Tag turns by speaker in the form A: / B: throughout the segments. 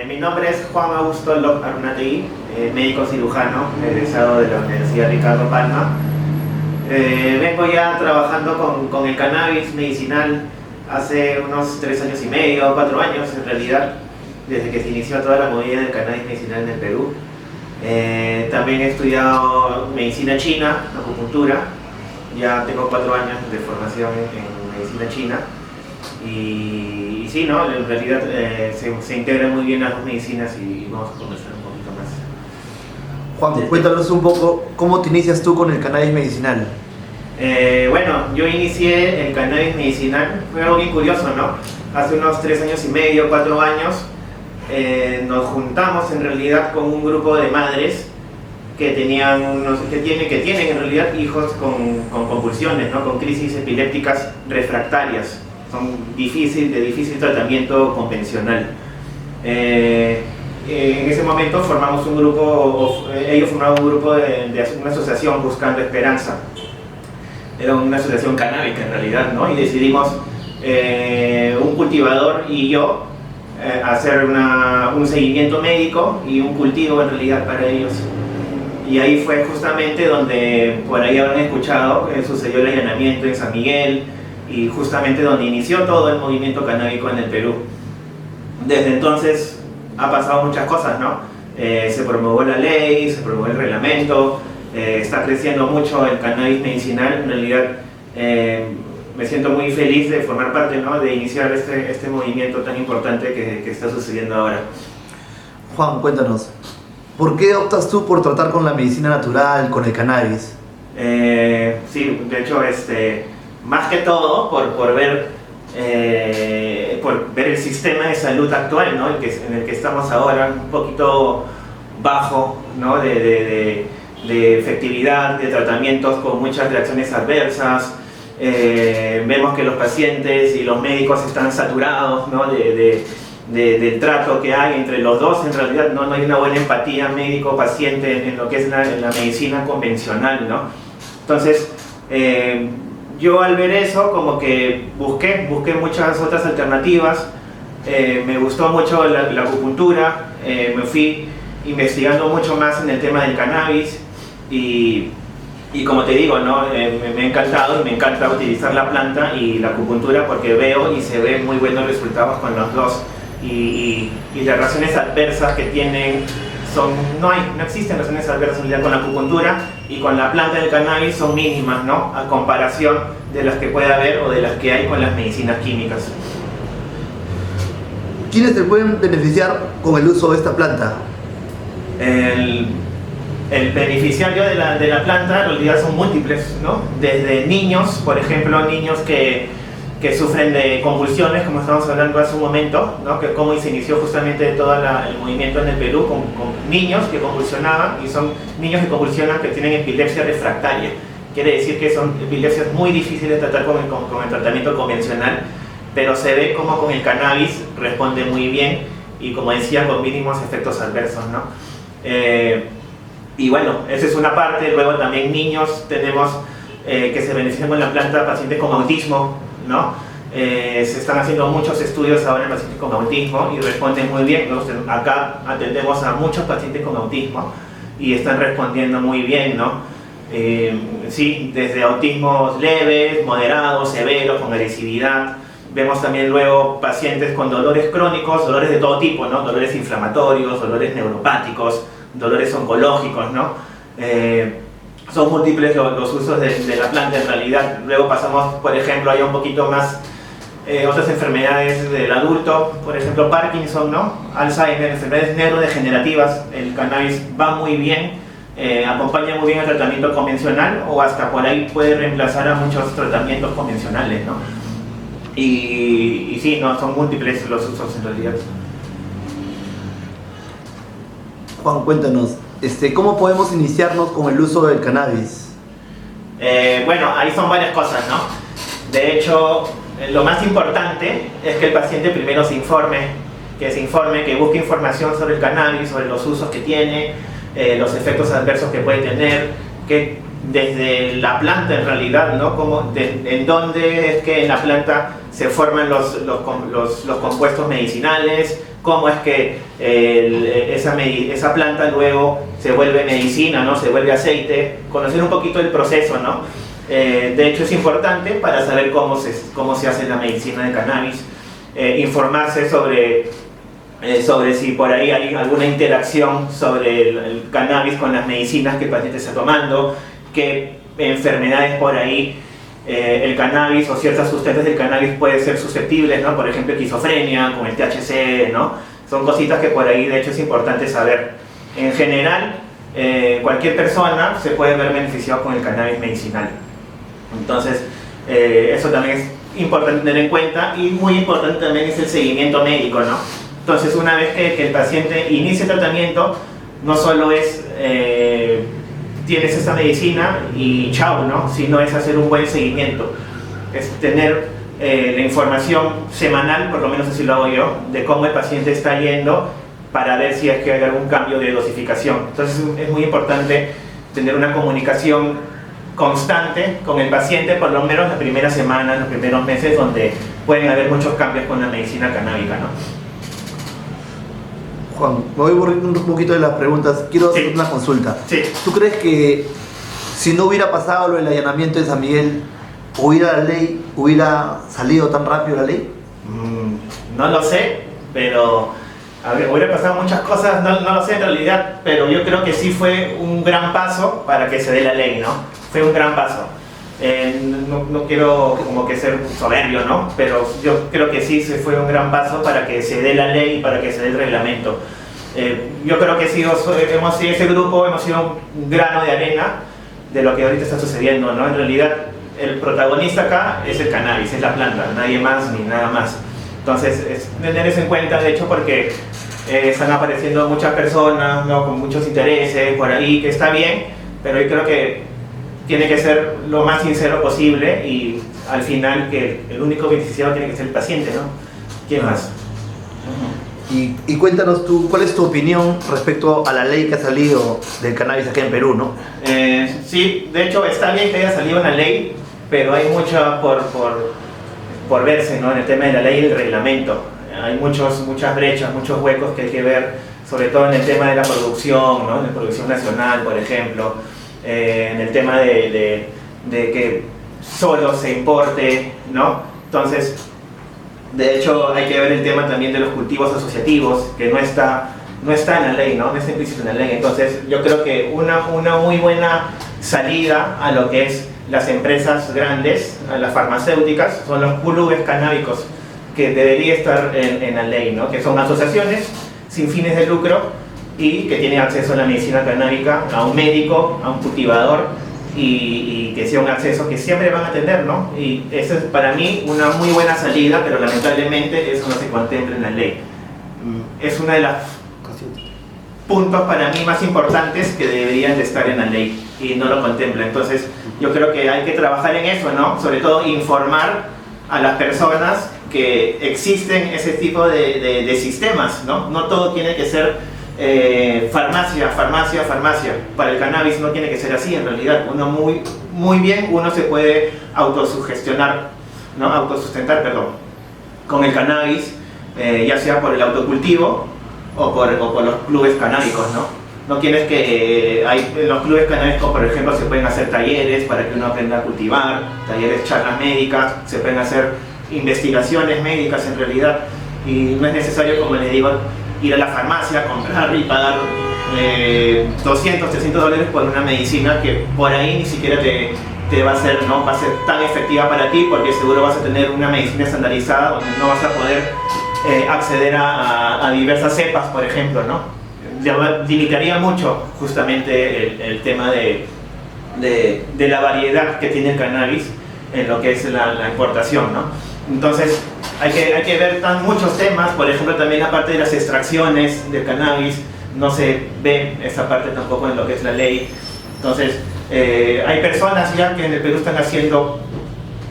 A: Mi nombre es Juan Augusto Lop Arunategi, médico cirujano, egresado de la Universidad Ricardo Palma. Vengo ya trabajando con el cannabis medicinal hace unos 3 años y medio, 4 años en realidad, desde que se inició toda la movida del cannabis medicinal en el Perú. También he estudiado medicina china, acupuntura. Ya tengo 4 años de formación en medicina china. Y sí, ¿no? En realidad se integran muy bien las dos medicinas y vamos a conversar un poquito más.
B: Juan, cuéntanos un poco, ¿cómo te inicias tú con el cannabis medicinal?
A: Bueno, yo inicié el cannabis medicinal, fue algo bien curioso, ¿no? Hace unos 3 años y medio, 4 años, nos juntamos en realidad con un grupo de madres que tienen en realidad hijos con convulsiones, ¿no? Con crisis epilépticas refractarias. Son de difícil tratamiento convencional. En ese momento formamos un grupo, ellos formaron un grupo de una asociación buscando esperanza. Era una asociación canábica en realidad, ¿no? Y decidimos, un cultivador y yo, hacer un seguimiento médico y un cultivo en realidad para ellos. Y ahí fue justamente donde, por ahí habrán escuchado, sucedió el allanamiento en San Miguel, y justamente donde inició todo el movimiento canábico en el Perú. Desde entonces ha pasado muchas cosas, ¿no? Se promulgó la ley, se promulgó el reglamento, está creciendo mucho el cannabis medicinal. En realidad me siento muy feliz de formar parte, ¿no? De iniciar este movimiento tan importante que está sucediendo ahora.
B: Juan, cuéntanos, ¿por qué optas tú por tratar con la medicina natural, con el cannabis?
A: Sí, de hecho, más que todo por ver el sistema de salud actual, ¿no? En el que estamos ahora, un poquito bajo, ¿no? de efectividad, de tratamientos con muchas reacciones adversas. Vemos que los pacientes y los médicos están saturados, ¿no? del trato que hay entre los dos. En realidad no hay una buena empatía médico-paciente en lo que es la medicina convencional, ¿no? Entonces, yo al ver eso como que busqué muchas otras alternativas. Me gustó mucho la acupuntura, me fui investigando mucho más en el tema del cannabis y como te digo, ¿no? Me ha encantado y me encanta utilizar la planta y la acupuntura porque veo y se ven muy buenos resultados con los dos, y las reacciones adversas que tienen no existen reacciones adversas con la acupuntura, y con la planta del cannabis son mínimas, ¿no? A comparación de las que puede haber o de las que hay con las medicinas químicas.
B: ¿Quiénes te pueden beneficiar con el uso de esta planta?
A: El beneficiario de la planta en realidad son múltiples, ¿no? Desde niños, por ejemplo, niños que sufren de convulsiones, como estamos hablando hace un momento, ¿no? Que cómo se inició justamente todo el movimiento en el Perú con niños que convulsionaban, y son niños que convulsionan que tienen epilepsia refractaria. Quiere decir que son epilepsias muy difíciles de tratar con el tratamiento convencional, pero se ve como con el cannabis responde muy bien y, como decía, con mínimos efectos adversos, ¿no? Y bueno, esa es una parte. Luego también niños tenemos que se benefician con la planta, pacientes con autismo, ¿no? Se están haciendo muchos estudios ahora en pacientes con autismo y responden muy bien, ¿no? Acá atendemos a muchos pacientes con autismo y están respondiendo muy bien, ¿no? Sí, desde autismos leves, moderados, severos, con agresividad. Vemos también luego pacientes con dolores crónicos, dolores de todo tipo, ¿no? Dolores inflamatorios, dolores neuropáticos, dolores oncológicos, ¿no? Son múltiples los usos de la planta en realidad. Luego pasamos, por ejemplo, hay un poquito más otras enfermedades del adulto, por ejemplo Parkinson, ¿no? Alzheimer, enfermedades neurodegenerativas. El cannabis va muy bien, acompaña muy bien el tratamiento convencional, o hasta por ahí puede reemplazar a muchos tratamientos convencionales, ¿no? Y sí, no, son múltiples los usos en realidad.
B: Juan, cuéntanos, ¿cómo podemos iniciarnos con el uso del cannabis?
A: Bueno, ahí son varias cosas, ¿no? De hecho, lo más importante es que el paciente primero se informe, que busque información sobre el cannabis, sobre los usos que tiene, los efectos adversos que puede tener, que desde la planta en realidad, ¿no? En dónde es que en la planta se forman los compuestos medicinales, cómo es que esa planta luego se vuelve medicina, ¿no? Se vuelve aceite, conocer un poquito el proceso, ¿no? De hecho es importante para saber cómo se hace la medicina de cannabis, informarse sobre si por ahí hay alguna interacción sobre el cannabis con las medicinas que el paciente está tomando, qué enfermedades por ahí el cannabis o ciertas sustancias del cannabis pueden ser susceptibles, ¿no? Por ejemplo, esquizofrenia con el THC, ¿no? Son cositas que por ahí de hecho es importante saber. En general, cualquier persona se puede ver beneficiado con el cannabis medicinal. Entonces, eso también es importante tener en cuenta, y muy importante también es el seguimiento médico, ¿no? Entonces, una vez que el paciente inicie el tratamiento, no solo es tienes esta medicina y chao, ¿no? Sino es hacer un buen seguimiento, es tener la información semanal, por lo menos así lo hago yo, de cómo el paciente está yendo para ver si es que hay algún cambio de dosificación. Entonces es muy importante tener una comunicación constante con el paciente, por lo menos las primeras semanas, los primeros meses, donde pueden haber muchos cambios con la medicina canábica, ¿no?
B: Juan, me voy a borrar un poquito de las preguntas. Quiero hacer una consulta.
A: Sí.
B: ¿Tú crees que si no hubiera pasado lo del allanamiento de San Miguel, hubiera salido tan rápido la ley?
A: No lo sé, pero hubiera pasado muchas cosas, no lo sé en realidad, pero yo creo que sí fue un gran paso para que se dé la ley, ¿no? Fue un gran paso. No quiero como que ser soberbio, ¿no? Pero yo creo que sí se fue un gran paso para que se dé la ley y para que se dé el reglamento. Yo creo que ese grupo hemos sido un grano de arena de lo que ahorita está sucediendo, ¿no? En realidad el protagonista acá es el cannabis, es la planta, nadie más ni nada más. Entonces es tener eso en cuenta, de hecho, porque están apareciendo muchas personas, ¿no? Con muchos intereses por ahí, que está bien, pero yo creo que tiene que ser lo más sincero posible, y al final que el único beneficiado tiene que ser el paciente, ¿no? ¿Quién más?
B: Y cuéntanos tú, ¿cuál es tu opinión respecto a la ley que ha salido del cannabis aquí en Perú, ¿no?
A: Sí, de hecho está bien que haya salido una ley, pero hay mucho por verse, ¿no? En el tema de la ley y el reglamento. Hay muchas brechas, muchos huecos que hay que ver, sobre todo en el tema de la producción, ¿no? En la producción nacional, por ejemplo. En el tema de que solo se importe, ¿no? Entonces, de hecho, hay que ver el tema también de los cultivos asociativos, que no está en la ley, ¿no? No está implícito en la ley. Entonces, yo creo que una muy buena salida a lo que es las empresas grandes, a las farmacéuticas, son los clubes canábicos, que debería estar en la ley, ¿no? Que son asociaciones sin fines de lucro y que tienen acceso a la medicina canábica, a un médico, a un cultivador, y que sea un acceso que siempre van a tener, ¿no? Y eso es para mí una muy buena salida, pero lamentablemente eso no se contempla en la ley. Es uno de los puntos para mí más importantes que deberían de estar en la ley y no lo contempla. Entonces yo creo que hay que trabajar en eso, ¿no? Sobre todo informar a las personas que existen ese tipo de sistemas, ¿no? No todo tiene que ser farmacia. Para el cannabis no tiene que ser así en realidad. Uno muy bien, uno se puede autosustentar, con el cannabis, ya sea por el autocultivo o por los clubes canábicos, ¿no? No tienes que, en los clubes canábicos, por ejemplo, se pueden hacer talleres para que uno aprenda a cultivar, talleres, charlas médicas, se pueden hacer investigaciones médicas en realidad, y no es necesario, como le digo, ir a la farmacia, comprar y pagar $200, $300 por una medicina que por ahí ni siquiera te va a ser, ¿no? Va a ser tan efectiva para ti, porque seguro vas a tener una medicina estandarizada donde no vas a poder acceder a diversas cepas, por ejemplo, ¿no? Limitaría mucho justamente el tema de la variedad que tiene el cannabis en lo que es la importación, ¿no? Entonces hay que ver muchos temas, por ejemplo también la parte de las extracciones del cannabis, no se ve esa parte tampoco en lo que es la ley. Entonces hay personas ya que en el Perú están haciendo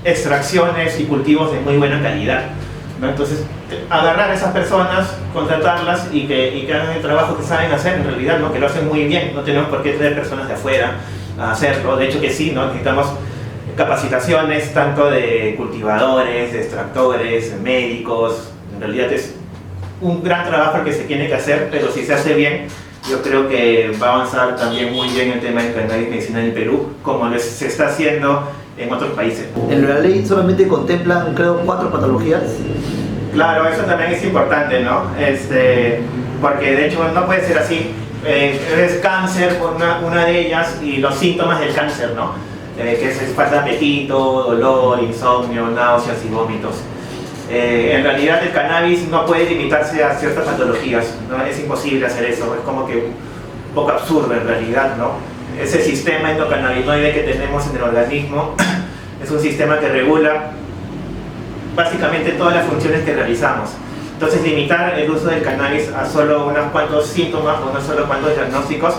A: extracciones y cultivos de muy buena calidad, ¿no? Entonces agarrar a esas personas, contratarlas y que hagan el trabajo que saben hacer en realidad, ¿no? Que lo hacen muy bien, no tenemos por qué traer personas de afuera a hacerlo, de hecho que sí, ¿no? Necesitamos capacitaciones tanto de cultivadores, de extractores, médicos. En realidad es un gran trabajo que se tiene que hacer, pero si se hace bien, yo creo que va a avanzar también muy bien el tema del cannabis medicinal en Perú, como se está haciendo en otros países.
B: En la ley solamente contemplan, creo, 4 patologías.
A: Claro, eso también es importante, ¿no? Porque de hecho no puede ser así. Es cáncer por una de ellas y los síntomas del cáncer, ¿no? Que es falta de apetito, dolor, insomnio, náuseas y vómitos. En realidad el cannabis no puede limitarse a ciertas patologías, ¿no? Es imposible hacer eso, es como que un poco absurdo en realidad, ¿no? Ese sistema endocannabinoide que tenemos en el organismo es un sistema que regula básicamente todas las funciones que realizamos. Entonces limitar el uso del cannabis a solo unos cuantos síntomas o unos solo cuantos diagnósticos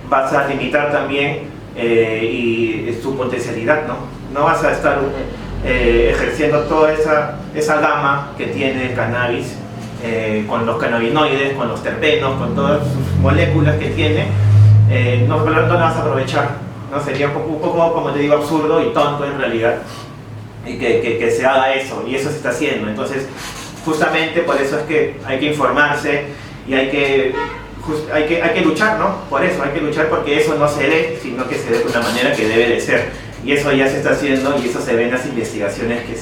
A: vas a limitar también y su potencialidad, ¿no? No vas a estar ejerciendo toda esa gama que tiene el cannabis con los cannabinoides, con los terpenos, con todas sus moléculas que tiene, no la vas a aprovechar, ¿no? Sería un poco, como te digo, absurdo y tonto en realidad y que se haga eso, y eso se está haciendo. Entonces justamente por eso es que hay que informarse y hay que luchar, ¿no? Por eso hay que luchar, porque eso no se dé, sino que se dé de una manera que debe de ser. Y eso ya se está haciendo y eso se ve en las investigaciones que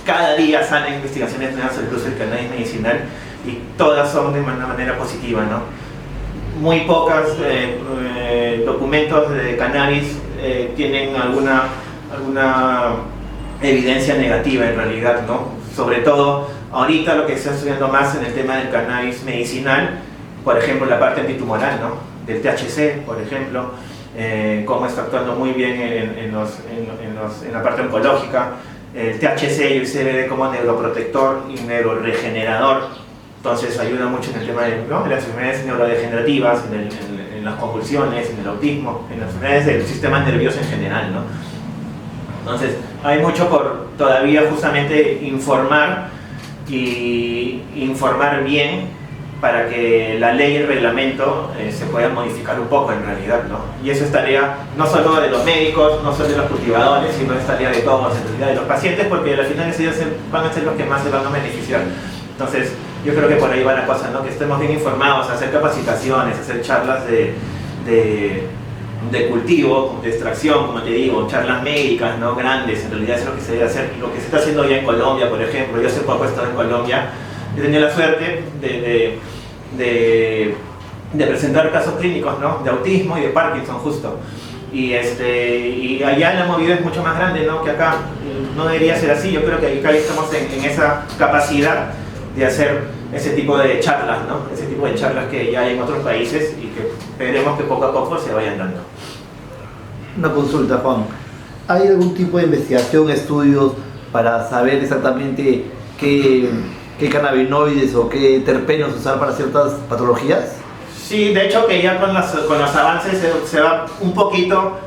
A: cada día salen investigaciones nuevas sobre el uso del cannabis medicinal y todas son de una manera positiva, ¿no? Muy pocos documentos de cannabis tienen alguna evidencia negativa en realidad, ¿no? Sobre todo ahorita lo que se está estudiando más en el tema del cannabis medicinal, por ejemplo la parte antitumoral, ¿no? Del THC, por ejemplo, cómo está actuando muy bien en la parte oncológica, el THC y el CBD como neuroprotector y neuroregenerador, entonces ayuda mucho en el tema de, ¿no?, de las enfermedades neurodegenerativas, en las convulsiones, en el autismo, en las enfermedades del sistema nervioso en general, ¿no? Entonces hay mucho por todavía justamente informar y informar bien para que la ley y el reglamento se puedan modificar un poco en realidad, ¿no? Y eso es tarea no solo de los médicos, no solo de los cultivadores, sino es tarea de todos, en realidad de los pacientes, porque al final ellos van a ser los que más se van a beneficiar. Entonces yo creo que por ahí va la cosa, ¿no? Que estemos bien informados, hacer capacitaciones, hacer charlas de cultivo, de extracción, como te digo, charlas médicas, ¿no?, grandes. En realidad es lo que se debe hacer, lo que se está haciendo ya en Colombia, por ejemplo. Yo hace poco he estado en Colombia, he tenido la suerte de presentar casos clínicos, ¿no?, de autismo y de Parkinson justo. Y allá la movida es mucho más grande, ¿no?, que acá. No debería ser así. Yo creo que acá estamos en esa capacidad de hacer ese tipo de charlas, ¿no?, ese tipo de charlas que ya hay en otros países y que esperemos que poco a poco se vayan dando.
B: Una consulta, Juan. ¿Hay algún tipo de investigación, estudios para saber exactamente qué cannabinoides o qué terpenos usar para ciertas patologías?
A: Sí, de hecho que ya con los avances se va un poquito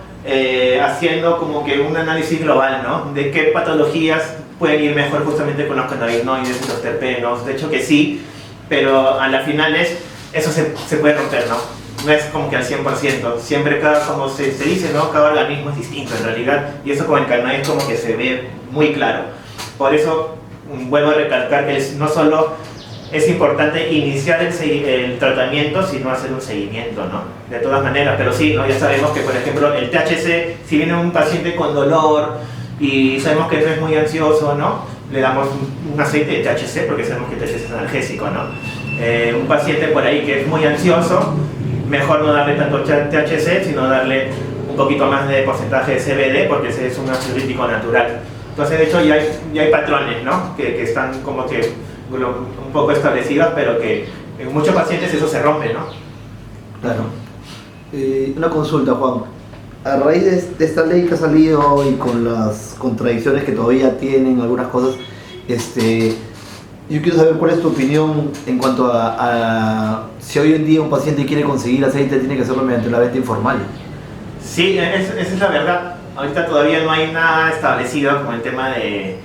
A: haciendo como que un análisis global, ¿no?, de qué patologías pueden ir mejor justamente con los cannabinoides y los terpenos. De hecho que sí, pero a la final eso se puede romper, ¿no? No es como que al 100%, siempre como se dice, ¿no?, cada organismo es distinto en realidad, y eso con el cannabis como que se ve muy claro. Por eso vuelvo a recalcar que no solo es importante iniciar el tratamiento, sino hacer un seguimiento, ¿no? De todas maneras, pero sí, ¿no?, ya sabemos que, por ejemplo, el THC, si viene un paciente con dolor y sabemos que no es muy ansioso, ¿no?, le damos un aceite de THC, porque sabemos que el THC es analgésico, ¿no? Un paciente por ahí que es muy ansioso, mejor no darle tanto THC, sino darle un poquito más de porcentaje de CBD, porque ese es un ansiolítico natural. Entonces, de hecho, ya hay patrones, ¿no?, que están como que un poco establecidos, pero que en muchos pacientes eso se rompe, ¿no?
B: Claro. Una consulta, Juan. A raíz de esta ley que ha salido y con las contradicciones que todavía tienen algunas cosas, yo quiero saber cuál es tu opinión en cuanto a si hoy en día un paciente quiere conseguir aceite, tiene que hacerlo mediante la venta informal.
A: Sí, esa es la verdad. Ahorita todavía no hay nada establecido como el tema de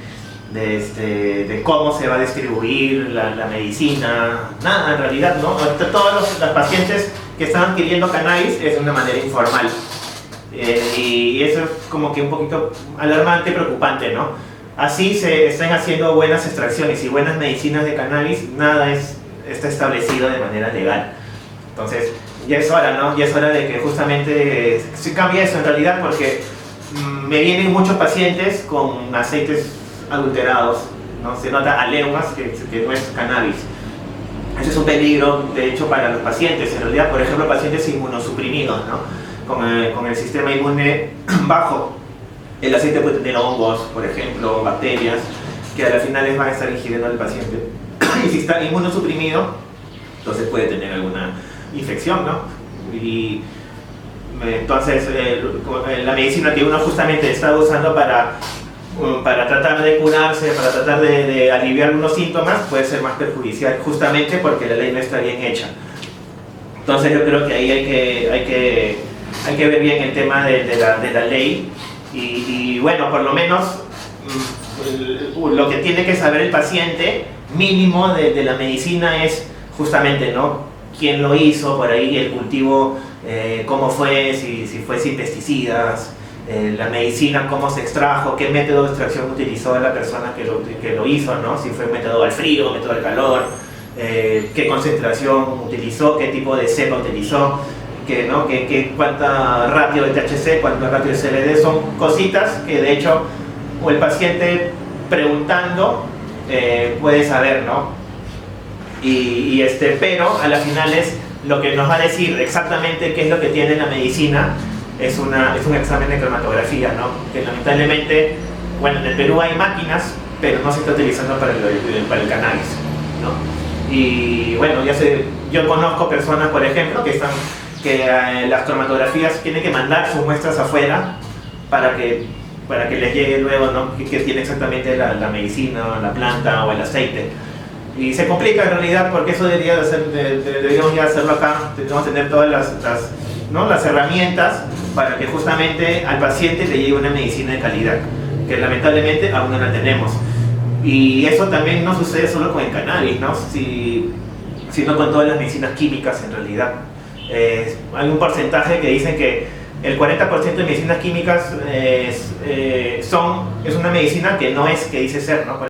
A: cómo se va a distribuir la medicina, nada en realidad, ¿no? Ahorita todos los pacientes que están adquiriendo cannabis es de una manera informal. Y eso es como que un poquito alarmante, preocupante, ¿no? Así se están haciendo buenas extracciones y buenas medicinas de cannabis, nada es está establecido de manera legal. Entonces, ya es hora, ¿no? Ya es hora de que justamente se cambie eso en realidad, porque me vienen muchos pacientes con aceites adulterados, ¿no? Se nota a leguas que no es cannabis. Ese es un peligro, de hecho, para los pacientes. En realidad, por ejemplo, pacientes inmunosuprimidos, ¿no? Con el sistema inmune bajo. El aceite puede tener hongos, por ejemplo, bacterias, que a la final les van a estar ingiriendo al paciente. Y si está inmunosuprimido, entonces puede tener alguna infección, ¿no? Y entonces la medicina que uno justamente está usando para tratar de curarse, para tratar de aliviar unos síntomas, puede ser más perjudicial, justamente porque la ley no está bien hecha. Entonces yo creo que ahí hay que ver bien el tema de la ley y bueno, por lo menos lo que tiene que saber el paciente mínimo de la medicina es justamente, ¿no? Quién lo hizo, por ahí el cultivo, cómo fue, si fue sin pesticidas, la medicina, cómo se extrajo, qué método de extracción utilizó la persona que lo hizo, ¿no? Si fue método al frío, método al calor, qué concentración utilizó, qué tipo de cepa utilizó, cuánta ratio de THC, cuánta ratio de CBD, son cositas que de hecho o el paciente preguntando puede saber, ¿no? Pero a la final lo que nos va a decir exactamente qué es lo que tiene la medicina es un examen de cromatografía, ¿no? Que lamentablemente, bueno, en el Perú hay máquinas, pero no se está utilizando para el cannabis, ¿no? Y bueno, yo conozco personas, por ejemplo, que las cromatografías tienen que mandar sus muestras afuera para que les llegue luego, ¿no? Que tiene exactamente la medicina, la planta o el aceite. Y se complica en realidad porque eso deberíamos ya hacerlo acá, deberíamos tener todas las herramientas para que justamente al paciente le llegue una medicina de calidad, que lamentablemente aún no la tenemos. Y eso también no sucede solo con el cannabis, ¿no? Sino con todas las medicinas químicas en realidad. Hay un porcentaje que dicen que el 40% de medicinas químicas es una medicina que no es que dice ser, ¿no?